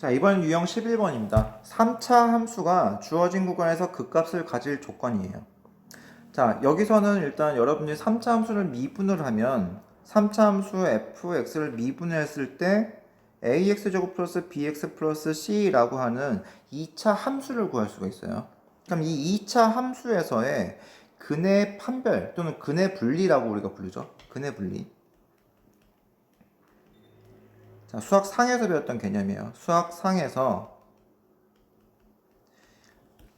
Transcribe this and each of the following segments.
자, 이번 유형 11번입니다. 3차 함수가 주어진 구간에서 극값을 가질 조건이에요. 자, 여기서는 일단 여러분이 3차 함수를 미분을 하면 3차 함수 fx를 미분했을 때 ax제곱 플러스 bx 플러스 c라고 하는 2차 함수를 구할 수가 있어요. 그럼 이 2차 함수에서의 근의 판별 또는 근의 분리라고 우리가 부르죠. 근의 분리. 자, 수학 상에서 배웠던 개념이에요. 수학 상에서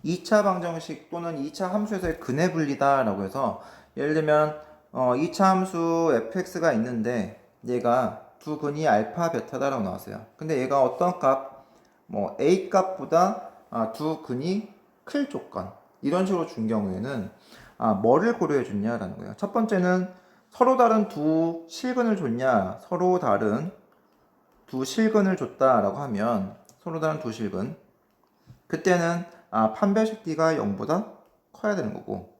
2차 방정식 또는 2차 함수에서의 근의 분리다라고 해서 예를 들면 2차 함수 fx가 있는데 얘가 두 근이 알파 베타다라고 나왔어요. 근데 얘가 어떤 값, 뭐 a 값보다 두 근이 클 조건 이런 식으로 준 경우에는 뭐를 고려해 줬냐라는 거예요. 첫 번째는 서로 다른 두 실근을 줬냐, 서로 다른 두 실근을 줬다라고 하면 서로 다른 두 실근 그때는 판별식 D가 0보다 커야 되는 거고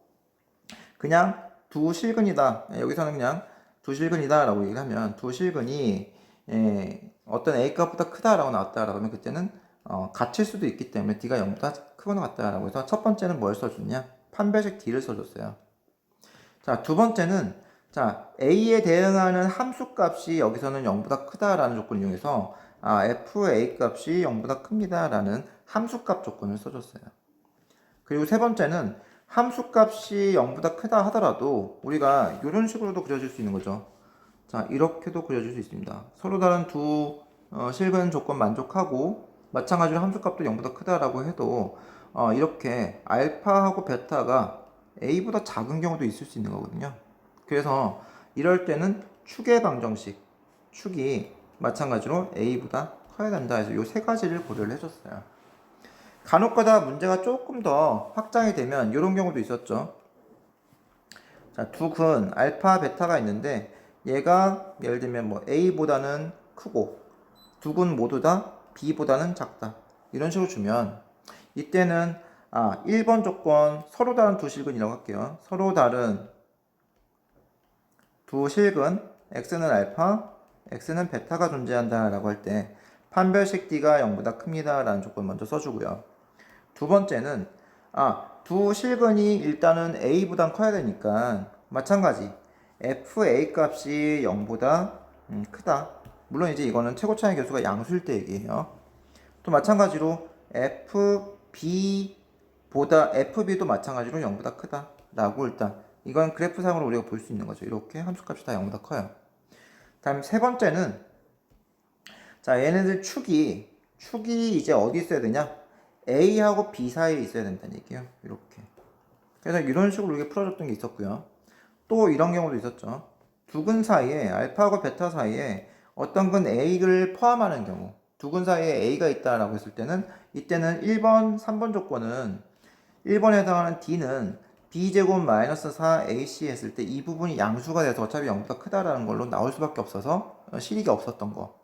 그냥 두 실근이다 여기서는 그냥 두 실근이다 라고 얘기를 하면 두 실근이 어떤 A 값보다 크다라고 나왔다라고 하면 그때는 같을 수도 있기 때문에 D가 0보다 크거나 같다라고 해서 첫 번째는 뭘 써줬냐 판별식 D를 써줬어요. 자, 두 번째는 자, A에 대응하는 함수 값이 여기서는 0보다 크다라는 조건을 이용해서 FA 값이 0보다 큽니다라는 함수 값 조건을 써줬어요. 그리고 세 번째는 함수 값이 0보다 크다 하더라도 우리가 이런 식으로도 그려줄 수 있는 거죠. 자, 이렇게도 그려줄 수 있습니다. 서로 다른 두 실근 조건 만족하고 마찬가지로 함수 값도 0보다 크다라고 해도 이렇게 알파하고 베타가 A보다 작은 경우도 있을 수 있는 거거든요. 그래서 이럴 때는 축의 방정식, 축이 마찬가지로 A보다 커야 된다 해서 이 세 가지를 고려를 해줬어요. 간혹가다 문제가 조금 더 확장이 되면 이런 경우도 있었죠. 자, 두 근 알파, 베타가 있는데 얘가 예를 들면 뭐 A보다는 크고 두 근 모두 다 B보다는 작다. 이런 식으로 주면 이때는 1번 조건 서로 다른 두 실근이라고 할게요. 서로 다른 두 실근 x는 알파, x는 베타가 존재한다라고 할 때 판별식 D가 0보다 큽니다 라는 조건 먼저 써주고요. 두 번째는 두 실근이 일단은 A보단 커야 되니까 마찬가지 FA 값이 0보다 크다. 물론 이제 이거는 최고 차이 계수가 양수일 때 얘기해요. 또 마찬가지로 FB도 마찬가지로 0보다 크다 라고 일단 이건 그래프상으로 우리가 볼 수 있는 거죠. 이렇게 함수값이 다 0보다 커요. 다음 세 번째는 자, 얘네들 축이 이제 어디 있어야 되냐? A하고 B 사이에 있어야 된다는 얘기예요. 이렇게. 그래서 이런 식으로 이렇게 풀어줬던 게 있었고요. 또 이런 경우도 있었죠. 두 근 사이에 알파하고 베타 사이에 어떤 근 A를 포함하는 경우 두 근 사이에 A가 있다라고 했을 때는 이때는 1번, 3번 조건은 1번에 해당하는 D는 B제곱 마이너스 4AC 했을 때 이 부분이 양수가 돼서 어차피 0보다 크다라는 걸로 나올 수밖에 없어서 실익이 없었던 거.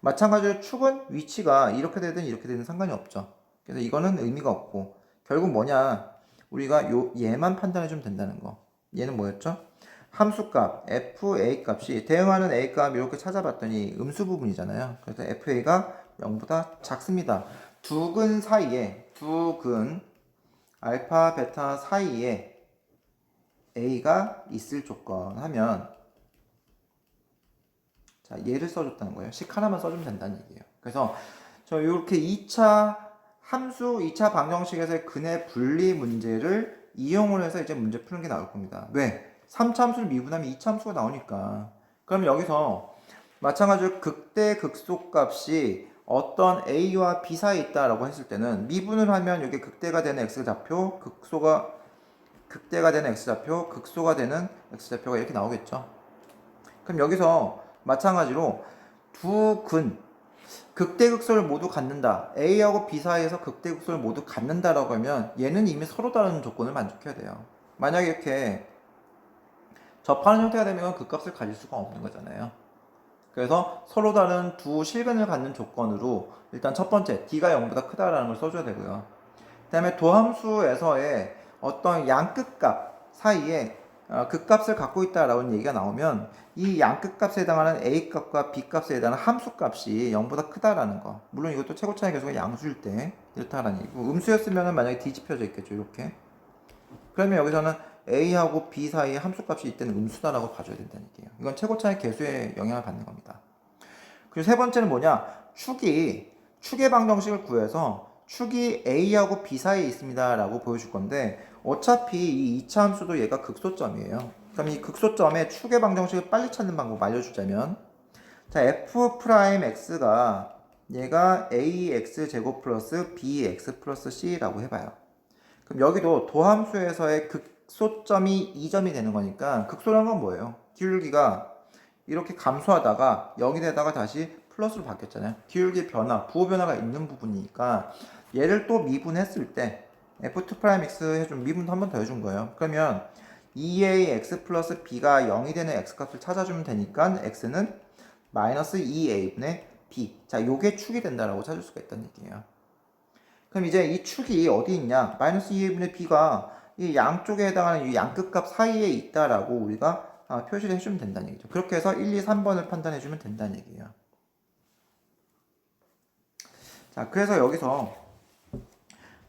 마찬가지로 축은 위치가 이렇게 되든 이렇게 되든 상관이 없죠. 그래서 이거는 의미가 없고 결국 뭐냐 우리가 얘만 판단해주면 된다는 거. 얘는 뭐였죠? 함수값 FA 값이 대응하는 A 값 이렇게 찾아봤더니 음수 부분이잖아요. 그래서 FA가 0보다 작습니다. 두 근 사이에 두 근 알파 베타 사이에 A가 있을 조건 하면 자, 얘를 써줬다는 거예요. 식 하나만 써주면 된다는 얘기예요. 그래서 저 이렇게 2차 함수, 2차 방정식에서의 근의 분리 문제를 이용을 해서 이제 문제 푸는 게 나올 겁니다. 왜? 3차 함수를 미분하면 2차 함수가 나오니까. 그럼 여기서 마찬가지로 극대 극소 값이 어떤 A와 B 사이에 있다라고 했을 때는 미분을 하면 여기 극대가 되는 X좌표, 극대가 되는 X좌표, 극소가 되는 X좌표가 이렇게 나오겠죠. 그럼 여기서 마찬가지로 두 근 극대극소를 모두 갖는다. A하고 B 사이에서 극대극소를 모두 갖는다라고 하면 얘는 이미 서로 다른 조건을 만족해야 돼요. 만약에 이렇게 접하는 형태가 되면 그 값을 가질 수가 없는 거잖아요. 그래서 서로 다른 두 실근을 갖는 조건으로 일단 첫 번째 D가 0보다 크다라는 걸 써줘야 되고요. 그 다음에 도함수에서의 어떤 양끝값 사이에 극값을 갖고 있다라는 얘기가 나오면 이 양극값에 해당하는 A값과 B값에 해당하는 함수값이 0보다 크다라는 거. 물론 이것도 최고차의 계수가 양수일 때 이렇다라는 얘기고, 음수였으면 만약에 뒤집혀져 있겠죠. 이렇게. 그러면 여기서는 A하고 B 사이에 함수값이 이때는 음수다라고 봐줘야 된다는 얘기예요. 이건 최고차의 계수에 영향을 받는 겁니다. 그리고 세 번째는 뭐냐? 축의 방정식을 구해서 축이 A하고 B 사이에 있습니다 라고 보여줄 건데, 어차피 이 2차 함수도 얘가 극소점이에요. 그럼 이 극소점의 축의 방정식을 빨리 찾는 방법 알려주자면, 자, f'x가 얘가 ax 제곱 플러스 bx 플러스 c라고 해봐요. 그럼 여기도 도함수에서의 극소점이 2점이 되는 거니까, 극소란 건 뭐예요? 기울기가 이렇게 감소하다가 0이 되다가 다시 플러스로 바뀌었잖아요. 기울기 변화, 부호 변화가 있는 부분이니까 얘를 또 미분했을 때 f2'x 해준 미분도 한 번 더 해준 거예요. 그러면 2ax 플러스 b가 0이 되는 x값을 찾아주면 되니까 x는 마이너스 2a분의 b. 자, 요게 축이 된다라고 찾을 수가 있다는 얘기예요. 그럼 이제 이 축이 어디 있냐? 마이너스 2a분의 b가 이 양쪽에 해당하는 이 양끝값 사이에 있다라고 우리가 표시를 해주면 된다는 얘기죠. 그렇게 해서 1, 2, 3번을 판단해주면 된다는 얘기예요. 자, 그래서 여기서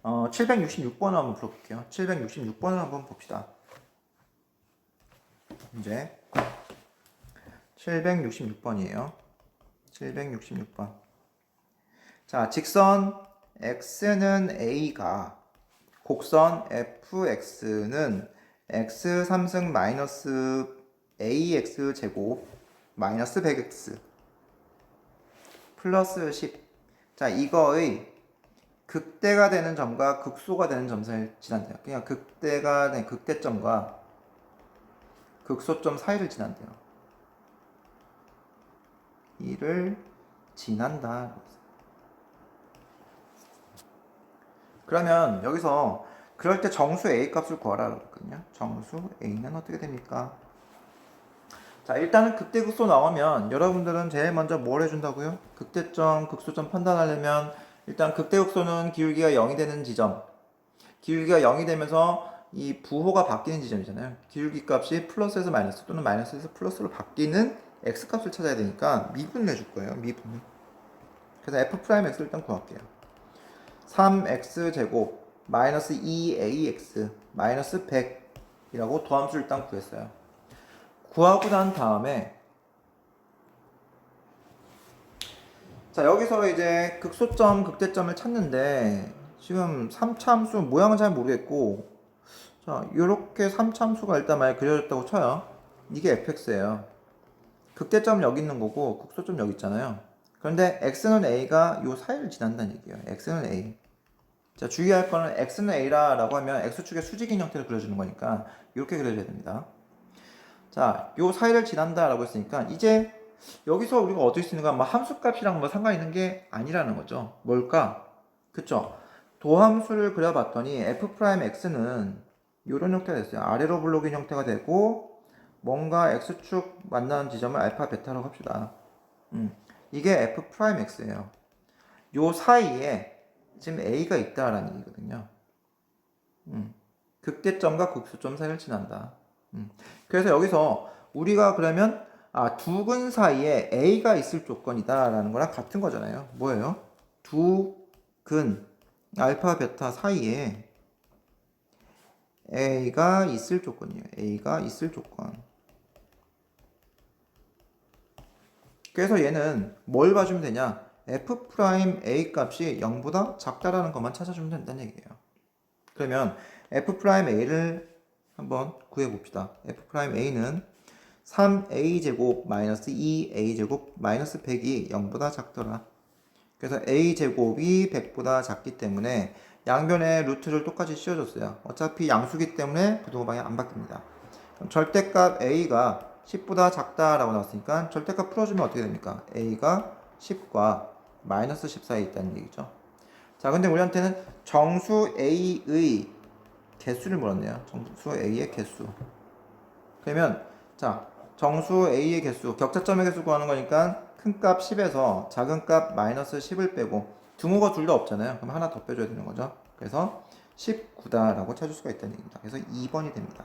766번을 한번 풀어볼게요. 766번을 한번 봅시다. 이제 766번이에요. 766번. 자, 직선 x는 a가 곡선 fx는 x 3승 마이너스 ax 제곱 마이너스 100x 플러스 10. 자, 이거의 극대가 되는 점과 극소가 되는 점을 지난대요. 그냥 극대가 된 극대점과 극소점 사이를 지난대요. 이를 지난다. 그러면 여기서 그럴 때 정수 A 값을 구하라 그랬거든요. 정수 A는 어떻게 됩니까? 자, 일단은 극대 극소 나오면 여러분들은 제일 먼저 뭘 해준다고요? 극대점, 극소점 판단하려면 일단 극대 극소는 기울기가 0이 되는 지점, 기울기가 0이 되면서 이 부호가 바뀌는 지점이잖아요. 기울기 값이 플러스에서 마이너스 또는 마이너스에서 플러스로 바뀌는 x 값을 찾아야 되니까 미분을 해줄 거예요. 미분. 그래서 f'x를 일단 구할게요. 3x 제곱 마이너스 2ax 마이너스 100이라고 도함수를 일단 구했어요. 구하고 난 다음에 자, 여기서 이제 극소점, 극대점을 찾는데 지금 3차 함수 모양은 잘 모르겠고, 자, 요렇게 3차 함수가 일단 많이 그려졌다고 쳐요. 이게 fx예요. 극대점 여기 있는 거고 극소점 여기 있잖아요. 그런데 x는 a가 요 사이를 지난다는 얘기예요. x는 a. 자, 주의할 거는 x는 a라고 하면 x축의 수직인 형태를 그려주는 거니까 이렇게 그려줘야 됩니다. 자, 요 사이를 지난다라고 했으니까 이제 여기서 우리가 얻을 수 있는 건 함수값이랑 상관 있는 게 아니라는 거죠. 뭘까? 그쵸? 도함수를 그려봤더니 f'x는 이런 형태가 됐어요. 아래로 블록인 형태가 되고 뭔가 x축 만나는 지점을 알파 베타라고 합시다. 이게 f'x예요. 요 사이에 지금 a가 있다라는 얘기거든요. 극대점과 극소점 사이를 지난다. 그래서 여기서 우리가 그러면 두 근 사이에 A가 있을 조건이다라는 거랑 같은 거잖아요. 뭐예요? 두 근 알파 베타 사이에 A가 있을 조건이에요. A가 있을 조건. 그래서 얘는 뭘 봐주면 되냐? F'A 값이 0보다 작다라는 것만 찾아주면 된다는 얘기예요. 그러면 F'A를 한번 구해봅시다. F'A는 3a제곱 마이너스 2a제곱 마이너스 100이 0보다 작더라. 그래서 a제곱이 100보다 작기 때문에 양변에 루트를 똑같이 씌워줬어요. 어차피 양수기 때문에 부등호 방향 안 바뀝니다. 그럼 절대값 a가 10보다 작다라고 나왔으니까 절대값 풀어주면 어떻게 됩니까? a가 10과 마이너스 10 사이에 있다는 얘기죠. 자, 근데 우리한테는 정수 a의 개수를 물었네요. 정수 a의 개수. 그러면 자, 정수 a의 개수, 격차점의 개수 구하는 거니까 큰 값 10에서 작은 값 마이너스 10을 빼고 등호가 둘 다 없잖아요. 그럼 하나 더 빼줘야 되는 거죠. 그래서 19다라고 찾을 수가 있다는 얘기입니다. 그래서 2번이 됩니다.